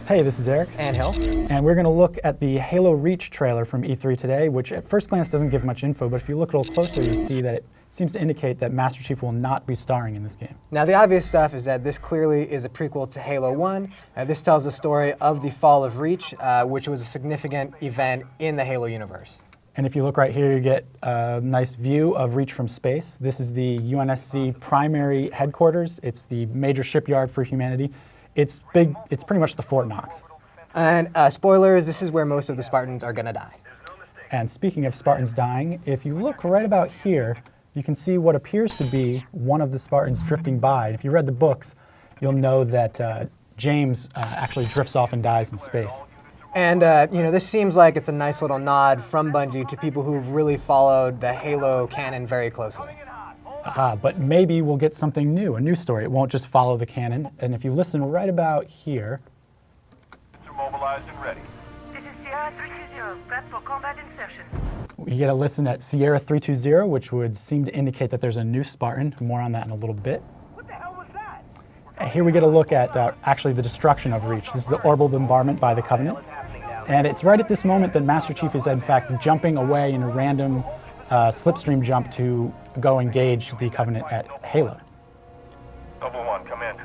Hey, this is Eric. And Hill. And we're going to look at the Halo Reach trailer from E3 today, which at first glance doesn't give much info, but if you look a little closer, you see that it seems to indicate that Master Chief will not be starring in this game. Now, the obvious stuff is that this clearly is a prequel to Halo 1. This tells the story of the fall of Reach, which was a significant event in the Halo universe. And if you look right here, you get a nice view of Reach from space. This is the UNSC primary headquarters. It's the major shipyard for humanity. It's big. It's pretty much the Fort Knox. And spoilers, this is where most of the Spartans are going to die. And speaking of Spartans dying, if you look right about here, you can see what appears to be one of the Spartans drifting by. And if you read the books, you'll know that James actually drifts off and dies in space. And this seems like it's a nice little nod from Bungie to people who've really followed the Halo canon very closely. But maybe we'll get something new, a new story. It won't just follow the canon. And if you listen right about here. Mobilized and ready. This is Sierra 320, prep for combat insertion. You get a listen at Sierra 320, which would seem to indicate that there's a new Spartan. More on that in a little bit. What the hell was that? And here we get a look at actually the destruction of Reach. This is the orbital bombardment by the Covenant. And it's right at this moment that Master Chief is in fact jumping away in a random slipstream jump to go engage the Covenant at Halo. Noble One, come in.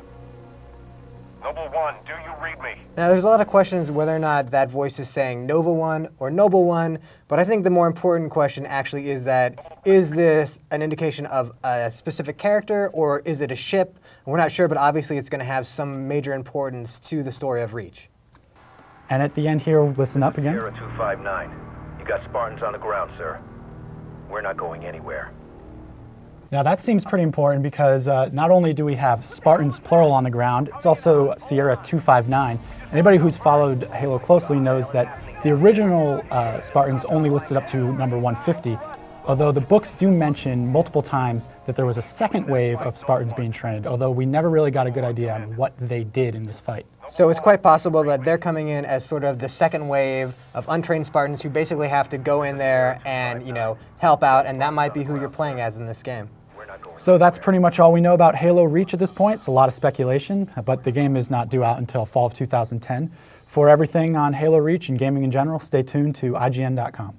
Noble One, do you read me? Now, there's a lot of questions whether or not that voice is saying Nova One or Noble One, but I think the more important question actually is that, is this an indication of a specific character or is it a ship? We're not sure, but obviously it's going to have some major importance to the story of Reach. And at the end here, listen up again. Sierra 259. You got Spartans on the ground, sir. We're not going anywhere. Now that seems pretty important because not only do we have Spartans plural on the ground, it's also Sierra 259. Anybody who's followed Halo closely knows that the original Spartans only listed up to number 150, although the books do mention multiple times that there was a second wave of Spartans being trained, although we never really got a good idea on what they did in this fight. So it's quite possible that they're coming in as sort of the second wave of untrained Spartans who basically have to go in there and, help out, and that might be who you're playing as in this game. So that's pretty much all we know about Halo Reach at this point. It's a lot of speculation, but the game is not due out until fall of 2010. For everything on Halo Reach and gaming in general, stay tuned to IGN.com.